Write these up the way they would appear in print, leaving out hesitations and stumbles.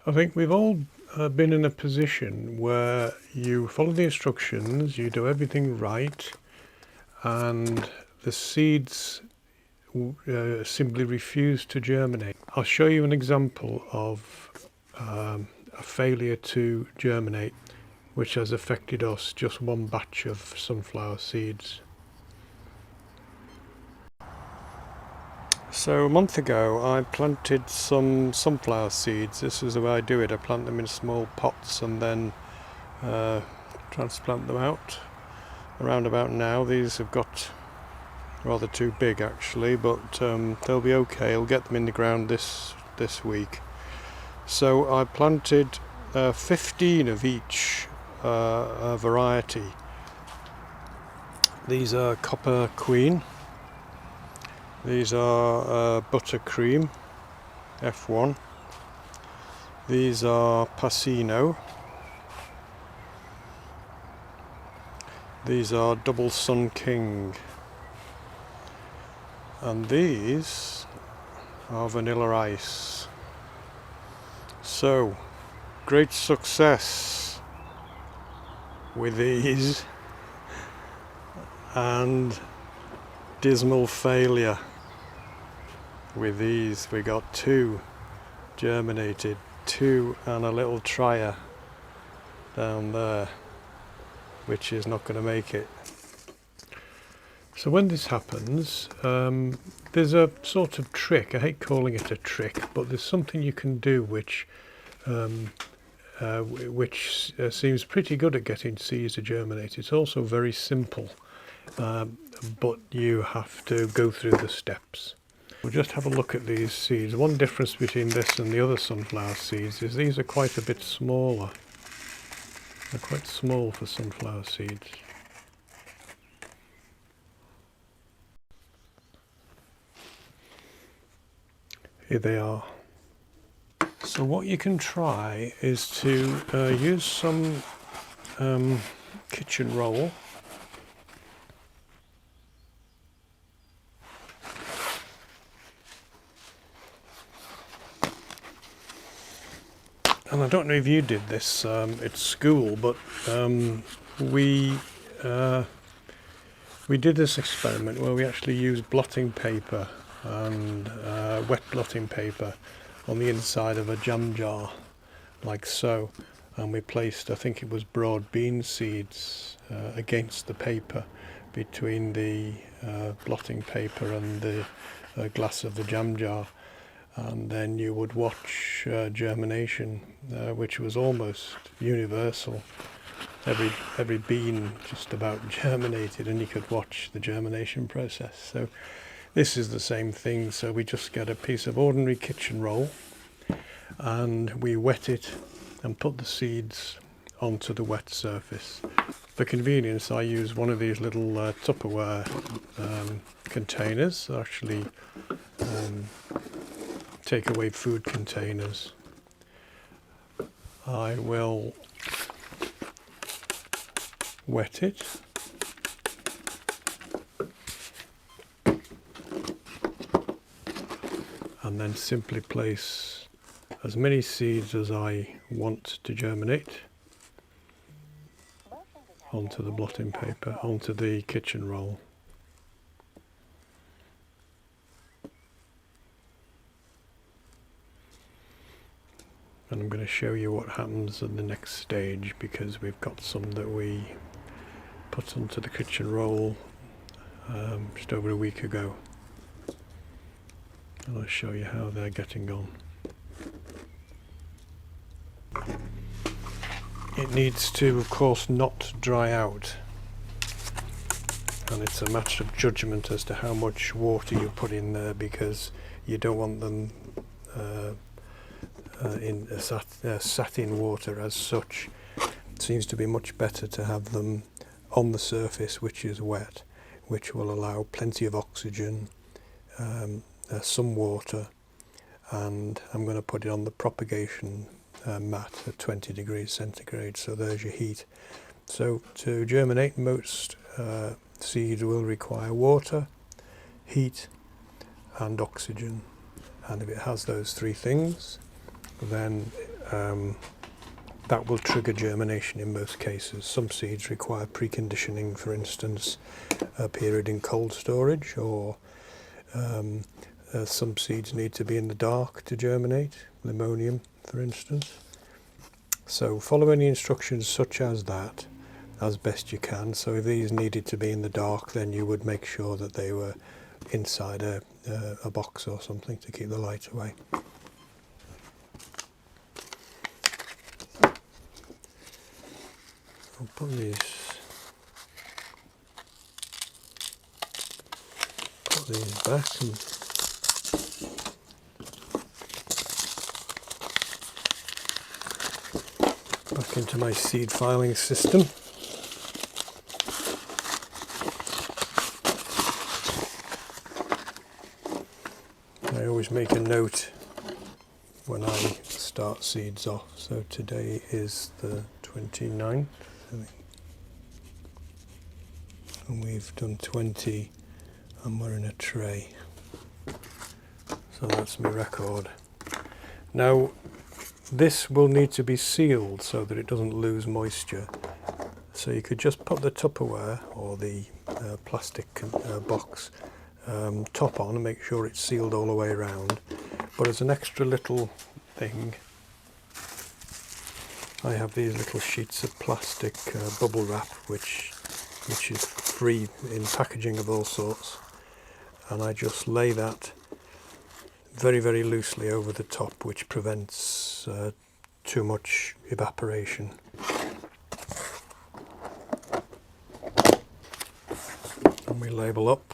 I think we've all been in a position where you follow the instructions, you do everything right, and the seeds simply refuse to germinate. I'll show you an example of a failure to germinate, which has affected us, just one batch of sunflower seeds. So a month ago I planted some sunflower seeds. This is the way I do it. I plant them in small pots and then transplant them out. Around about now these have got rather too big actually, but they'll be okay. I'll get them in the ground this week. So I planted 15 of each variety. These are Copper Queen. These are Buttercream F1. These are Passino. These are Double Sun King. And these are Vanilla Ice. So, great success with these and dismal failure with these. We got 2 germinated, 2 and a little trier down there, which is not going to make it. So when this happens, there's a sort of trick. I hate calling it a trick, but there's something you can do which seems pretty good at getting seeds to germinate. It's also very simple, but you have to go through the steps. We'll just have a look at these seeds. One difference between this and the other sunflower seeds is these are quite a bit smaller. They're quite small for sunflower seeds. Here they are. So what you can try is to use some kitchen roll. And I don't know if you did this at school, but we did this experiment where we actually used blotting paper and wet blotting paper on the inside of a jam jar, like so, and we placed, I think it was broad bean seeds, against the paper between the blotting paper and the glass of the jam jar. And then you would watch germination, which was almost universal. Every bean just about germinated, and you could watch the germination process. So this is the same thing. So we just get a piece of ordinary kitchen roll and we wet it and put the seeds onto the wet surface. For convenience, I use one of these little Tupperware containers, actually takeaway food containers. I will wet it and then simply place as many seeds as I want to germinate onto the blotting paper, onto the kitchen roll. And I'm going to show you what happens in the next stage, because we've got some that we put onto the kitchen roll just over a week ago. And I'll show you how they're getting on. It needs to, of course, not dry out. And it's a matter of judgment as to how much water you put in there, because you don't want them sat in water as such. It seems to be much better to have them on the surface, which is wet, which will allow plenty of oxygen, some water, and I'm going to put it on the propagation mat at 20 degrees centigrade. So there's your heat. So to germinate, most seeds will require water, heat and oxygen, and if it has those 3 things, then that will trigger germination in most cases. Some seeds require preconditioning, for instance, a period in cold storage, or some seeds need to be in the dark to germinate, limonium for instance. So follow any instructions such as that as best you can. So if these needed to be in the dark, then you would make sure that they were inside a box or something to keep the light away. I'll put these back and back into my seed filing system. I always make a note when I start seeds off. So today is the 29th, I think. And we've done 20 and we're in a tray. So that's my record. Now this will need to be sealed so that it doesn't lose moisture. So you could just put the Tupperware or the plastic box top on and make sure it's sealed all the way around. But as an extra little thing, I have these little sheets of plastic bubble wrap which is free in packaging of all sorts, and I just lay that very, very loosely over the top, which prevents too much evaporation. And we label up.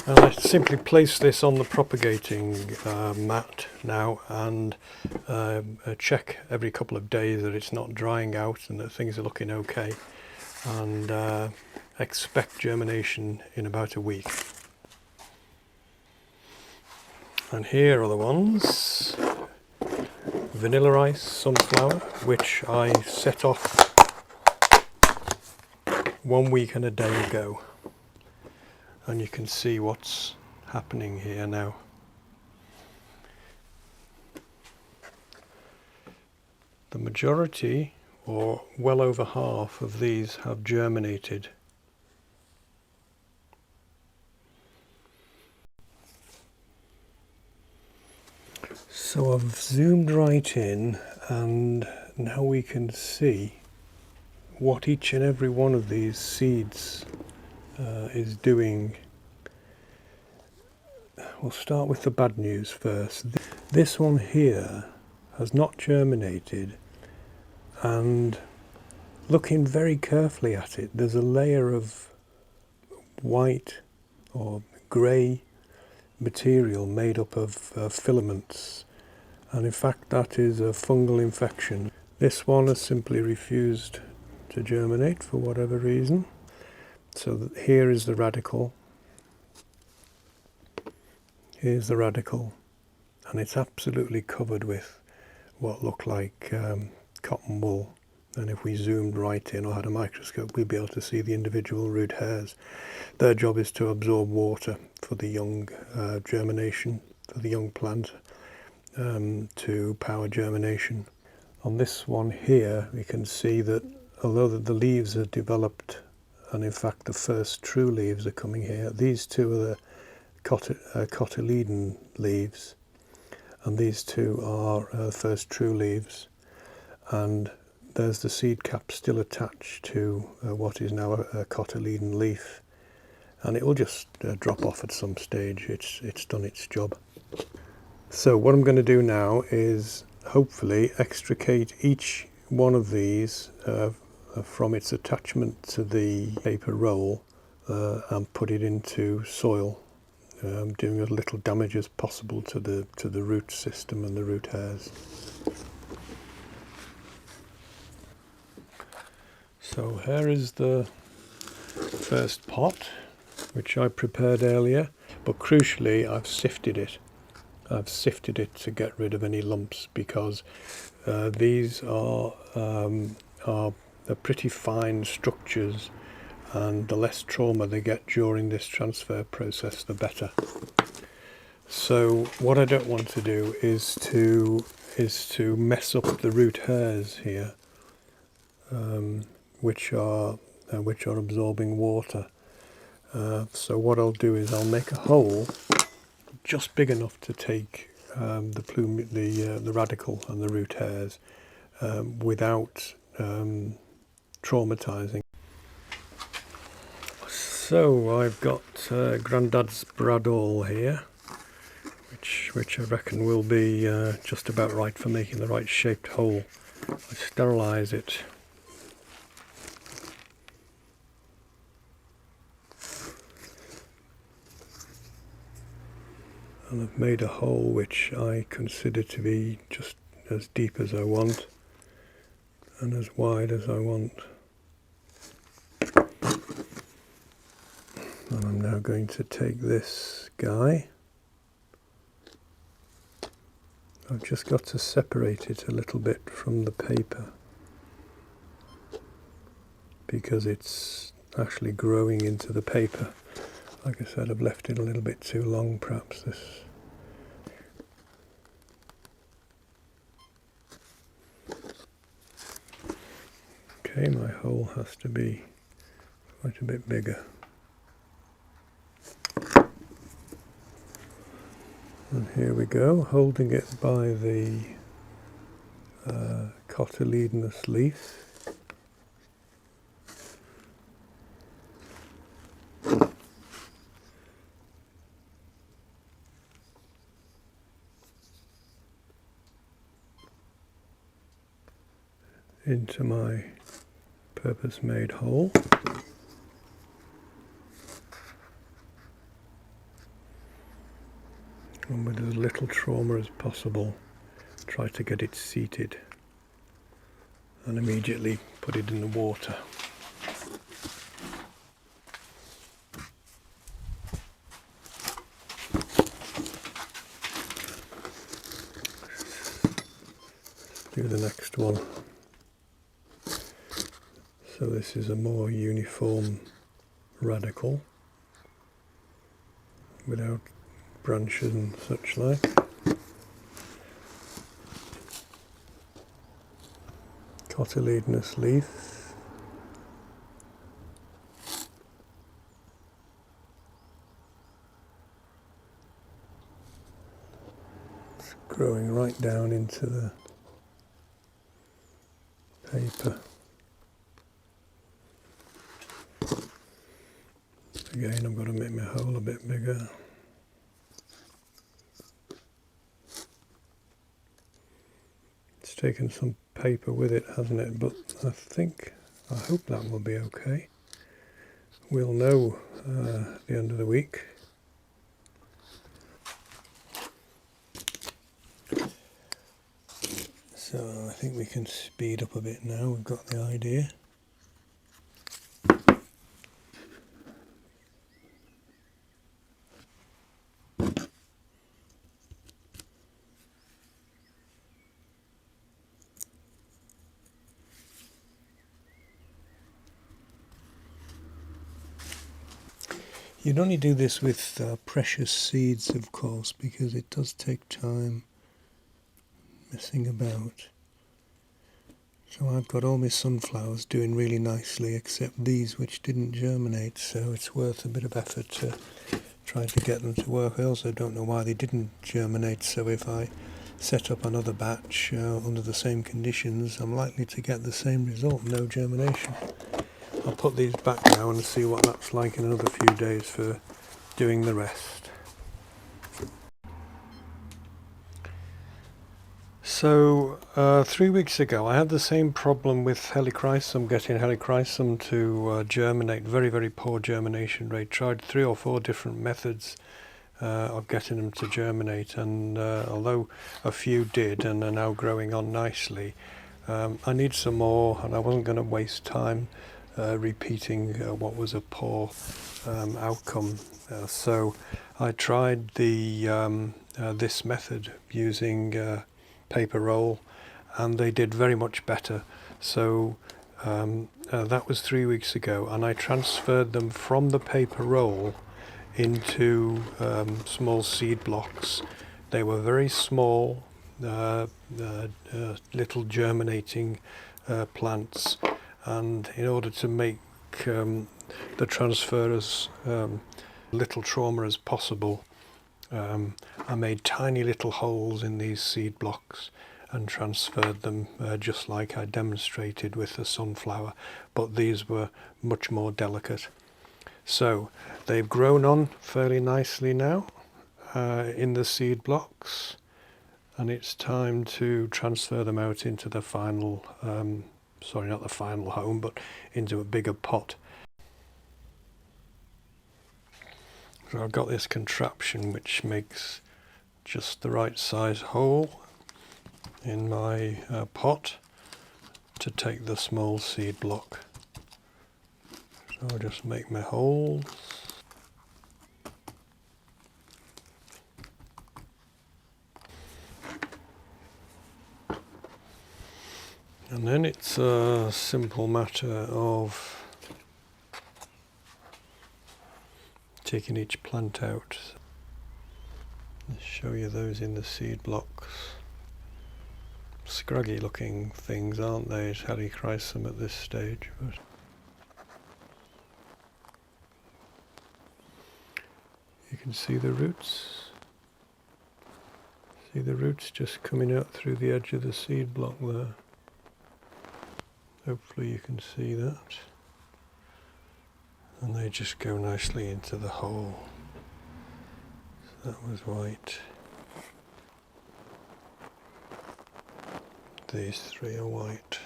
And I simply place this on the propagating mat now and check every couple of days that it's not drying out and that things are looking okay, and expect germination in about a week. And here are the ones: vanilla ice, sunflower, which I set off 1 week and a day ago. And you can see what's happening here now. The majority, or well over half of these, have germinated. So I've zoomed right in, and now we can see what each and every one of these seeds is doing. We'll start with the bad news first. This one here has not germinated, and looking very carefully at it, there's a layer of white or grey material made up of filaments, and in fact that is a fungal infection. This one has simply refused to germinate for whatever reason. So here is the radical. Here's the radical, and it's absolutely covered with what looked like cotton wool. And if we zoomed right in or had a microscope, we'd be able to see the individual root hairs. Their job is to absorb water for the young germination, for the young plant, to power germination. On this one here, we can see that although the leaves are developed, and in fact the first true leaves are coming here, these two are the cotyledon leaves, and these two are the first true leaves, and there's the seed cap still attached to what is now a cotyledon leaf, and it will just drop off at some stage. It's done its job. So what I'm going to do now is hopefully extricate each one of these from its attachment to the paper roll and put it into soil, doing as little damage as possible to the root system and the root hairs. So here is the first pot, which I prepared earlier, but crucially I've sifted it, I've sifted it to get rid of any lumps, because these are they're pretty fine structures, and the less trauma they get during this transfer process, the better. So what I don't want to do is to mess up the root hairs here, which are absorbing water. So what I'll do is I'll make a hole just big enough to take the plume, the radicle and the root hairs, without traumatizing. So I've got Grandad's Bradall here, which I reckon will be just about right for making the right shaped hole. I sterilise it. And I've made a hole which I consider to be just as deep as I want and as wide as I want. And I'm now going to take this guy. I've just got to separate it a little bit from the paper, because it's actually growing into the paper. Like I said, I've left it a little bit too long, perhaps. Okay, my hole has to be quite a bit bigger. And here we go, holding it by the cotyledonous leaf. Into my purpose-made hole. And with as little trauma as possible, try to get it seated and immediately put it in the water. Do the next one. So this is a more uniform radical without branches and such like. Cotyledonous leaf. It's growing right down into the paper. Again, I've got to make my hole a bit bigger. It's taken some paper with it, hasn't it? But I hope that will be okay. We'll know at the end of the week. So I think we can speed up a bit now. We've got the idea. You'd only do this with precious seeds, of course, because it does take time messing about. So I've got all my sunflowers doing really nicely, except these which didn't germinate, so it's worth a bit of effort to try to get them to work. I also don't know why they didn't germinate, so if I set up another batch under the same conditions, I'm likely to get the same result, no germination. I'll put these back now and see what that's like in another few days for doing the rest. So 3 weeks ago I had the same problem with helichrysum, getting helichrysum to germinate. Very, very poor germination rate. Tried 3 or 4 different methods of getting them to germinate, and although a few did and are now growing on nicely, I need some more, and I wasn't going to waste time repeating what was a poor outcome. So I tried the this method using paper roll, and they did very much better. So that was 3 weeks ago, and I transferred them from the paper roll into small seed blocks. They were very small, little germinating plants, and in order to make the transfer as little trauma as possible, I made tiny little holes in these seed blocks and transferred them just like I demonstrated with the sunflower, but these were much more delicate. So they've grown on fairly nicely now in the seed blocks, and it's time to transfer them out into the final, sorry, not the final home, but into a bigger pot. So I've got this contraption which makes just the right size hole in my pot to take the small seed block. So I'll just make my holes. And then it's a simple matter of taking each plant out. I'll show you those in the seed blocks. Scraggy looking things, aren't they? It's helichrysum at this stage. But you can see the roots. See the roots just coming out through the edge of the seed block there. Hopefully you can see that. And they just go nicely into the hole. So that was white. These three are white.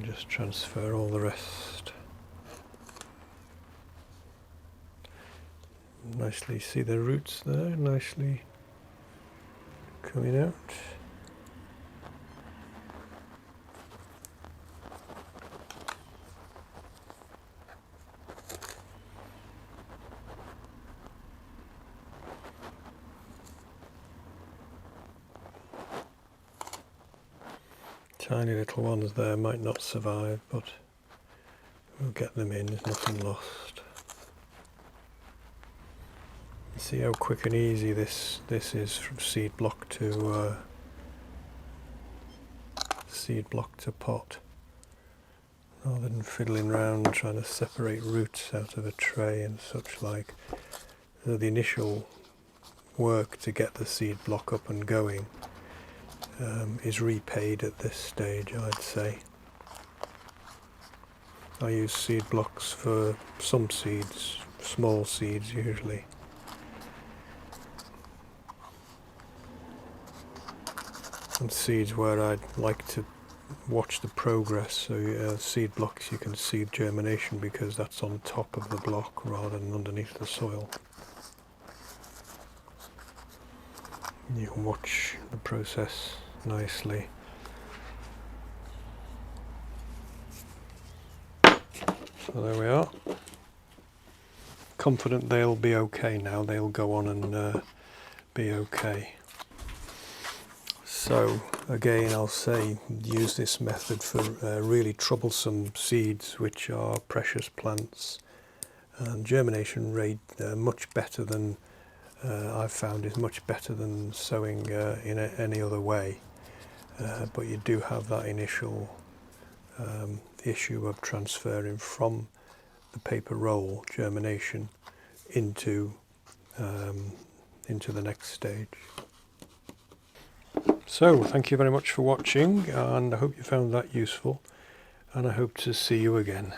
Just transfer all the rest. Nicely, see the roots there, nicely coming out. Tiny little ones there might not survive, but we'll get them in, there's nothing lost. See how quick and easy this is from seed block to pot, rather than fiddling around trying to separate roots out of a tray and such like. So the initial work to get the seed block up and going is repaid at this stage, I'd say. I use seed blocks for some seeds, small seeds usually. And seeds where I'd like to watch the progress, so seed blocks you can see germination because that's on top of the block rather than underneath the soil. You can watch the process nicely. So there we are. Confident they'll be okay now, they'll go on and be okay. So again, I'll say use this method for really troublesome seeds which are precious plants, and germination rate much better than I've found is much better than sowing in any other way, but you do have that initial issue of transferring from the paper roll germination into the next stage. So thank you very much for watching, and I hope you found that useful, and I hope to see you again.